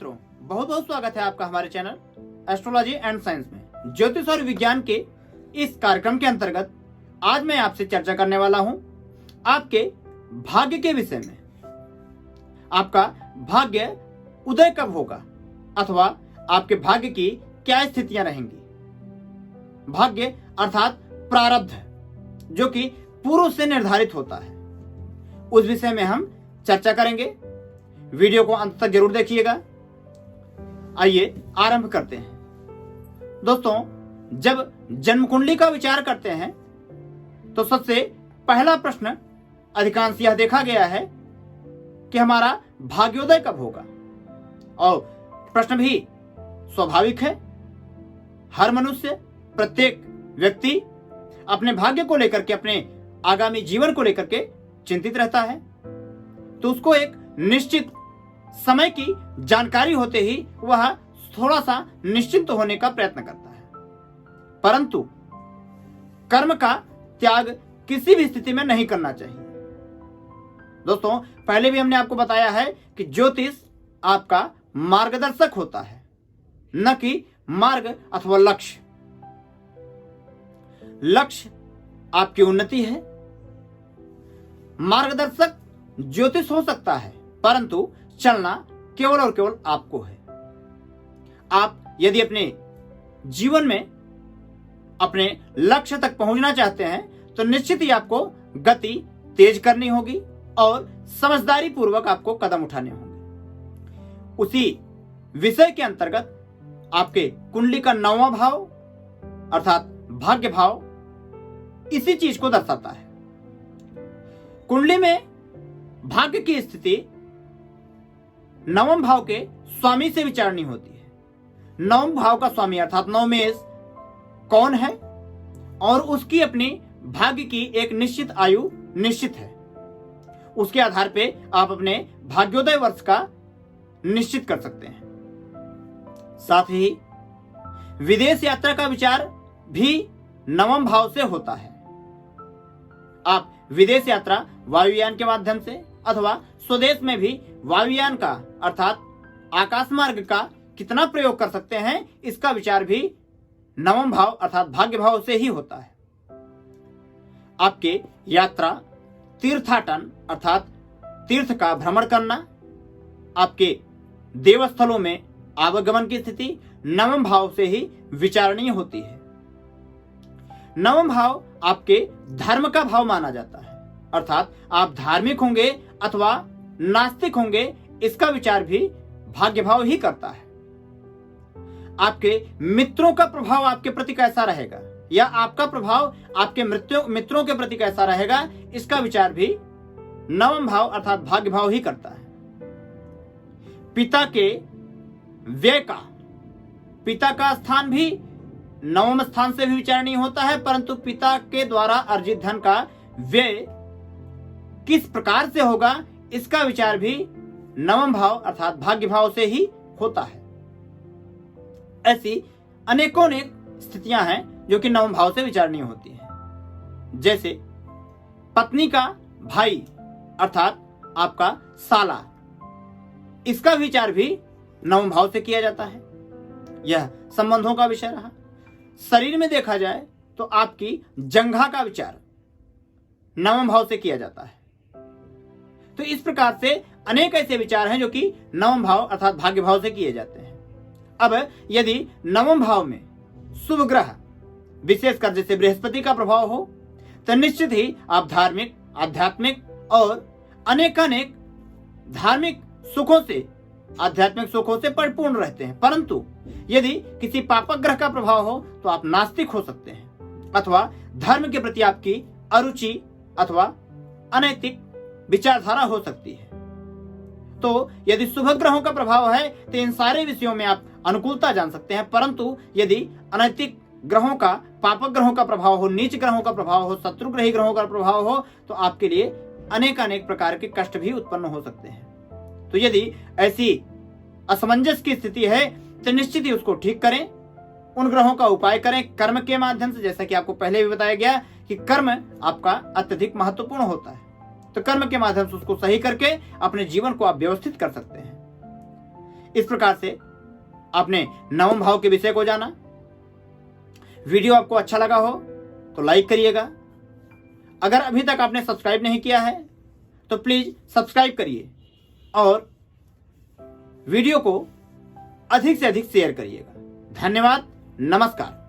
मित्रों, बहुत बहुत स्वागत है आपका हमारे चैनल एस्ट्रोलॉजी एंड साइंस में। ज्योतिष और विज्ञान के इस कार्यक्रम के अंतर्गत आज मैं आपसे चर्चा करने वाला हूं आपके भाग्य के विषय में। आपका भाग्य उदय कब होगा अथवा आपके भाग्य की क्या स्थितियां रहेंगी। भाग्य अर्थात प्रारब्ध, जो कि पूर्व से निर्धारित होता है, उस विषय में हम चर्चा करेंगे। वीडियो को अंत तक जरूर देखिएगा। आइए आरंभ करते हैं। दोस्तों, जब जन्म कुंडली का विचार करते हैं तो सबसे पहला प्रश्न अधिकांश यह देखा गया है कि हमारा भाग्योदय कब होगा। और प्रश्न भी स्वाभाविक है। हर मनुष्य, प्रत्येक व्यक्ति अपने भाग्य को लेकर के, अपने आगामी जीवन को लेकर के चिंतित रहता है, तो उसको एक निश्चित समय की जानकारी होते ही वह थोड़ा सा निश्चिंत होने का प्रयत्न करता है। परंतु कर्म का त्याग किसी भी स्थिति में नहीं करना चाहिए। दोस्तों, पहले भी हमने आपको बताया है कि ज्योतिष आपका मार्गदर्शक होता है, न कि मार्ग अथवा लक्ष्य। लक्ष्य आपकी उन्नति है, मार्गदर्शक ज्योतिष हो सकता है, परंतु चलना केवल और केवल आपको है। आप यदि अपने जीवन में अपने लक्ष्य तक पहुंचना चाहते हैं तो निश्चित ही आपको गति तेज करनी होगी और समझदारी पूर्वक आपको कदम उठाने होंगे। उसी विषय के अंतर्गत आपके कुंडली का 9वां भाव अर्थात भाग्य भाव इसी चीज को दर्शाता है। कुंडली में भाग्य की स्थिति 9वें भाव के स्वामी से विचारनी होती है। 9वें भाव का स्वामी अर्थात नवमेश कौन है और उसकी अपनी भाग्य की एक निश्चित आयु निश्चित है। उसके आधार पे आप अपने भाग्योदय वर्ष का निश्चित कर सकते हैं। साथ ही विदेश यात्रा का विचार भी 9वें भाव से होता है। आप विदेश यात्रा वायुयान के माध्यम से अथवा स्वदेश में भी वायुयान का अर्थात आकाश मार्ग का कितना प्रयोग कर सकते हैं, इसका विचार भी 9वें भाव अर्थात भाग्य भाव से ही होता है। आपके यात्रा, तीर्थाटन अर्थात तीर्थ का भ्रमण करना, आपके देवस्थलों में आवागमन की स्थिति 9वें भाव से ही विचारणीय होती है। 9वां भाव आपके धर्म का भाव माना जाता है, अर्थात आप धार्मिक होंगे अथवा नास्तिक होंगे, इसका विचार भी भाग्य भाव ही करता है। आपके मित्रों का प्रभाव आपके प्रति कैसा रहेगा या आपका प्रभाव आपके मित्रों के प्रति कैसा रहेगा, इसका विचार भी 9वां भाव अर्थात भाग्य भाव ही करता है। पिता के व्यय का, पिता का स्थान भी 9वें स्थान से भी विचारणीय होता है, परंतु पिता के द्वारा अर्जित धन का व्यय किस प्रकार से होगा, इसका विचार भी 9वें भाव अर्थात भाग्य भाव से ही होता है। ऐसी अनेकों अनेक स्थितियां हैं जो कि 9वें भाव से विचारणीय होती हैं। जैसे पत्नी का भाई अर्थात आपका साला, इसका विचार भी 9वें भाव से किया जाता है। यह संबंधों का विषय रहा। शरीर में देखा जाए तो आपकी जंघा का विचार 9वें भाव से किया जाता है। तो इस प्रकार से अनेक ऐसे विचार हैं जो कि 9वें भाव अर्थात भाग्य भाव से किए जाते हैं। अब यदि 9वें भाव में शुभ ग्रह विशेषकर जैसे बृहस्पति का प्रभाव हो तो निश्चित ही आप धार्मिक, आध्यात्मिक और अनेकानेक धार्मिक सुखों से, आध्यात्मिक सुखों से परिपूर्ण रहते हैं। परंतु यदि किसी पापक ग्रह का प्रभाव हो तो आप नास्तिक हो सकते हैं अथवा धर्म के प्रति आपकी अरुचि अथवा अनैतिक विचारधारा हो सकती है। तो यदि शुभ ग्रहों का प्रभाव है तो इन सारे विषयों में आप अनुकूलता जान सकते हैं, परंतु यदि अनैतिक ग्रहों का, पापक ग्रहों का प्रभाव हो, नीच ग्रहों का प्रभाव हो, शत्रुग्रही ग्रहों का प्रभाव हो तो आपके लिए अनेक प्रकार के कष्ट भी उत्पन्न हो सकते हैं। तो यदि ऐसी असमंजस की स्थिति है तो निश्चित ही उसको ठीक करें, उन ग्रहों का उपाय करें कर्म के माध्यम से। जैसा कि आपको पहले भी बताया गया कि कर्म आपका अत्यधिक महत्वपूर्ण होता है, तो कर्म के माध्यम से उसको सही करके अपने जीवन को आप व्यवस्थित कर सकते हैं। इस प्रकार से आपने नवम भाव के विषय को जाना। वीडियो आपको अच्छा लगा हो तो लाइक करिएगा। अगर अभी तक आपने सब्सक्राइब नहीं किया है तो प्लीज सब्सक्राइब करिए और वीडियो को अधिक से अधिक शेयर करिएगा। धन्यवाद, नमस्कार।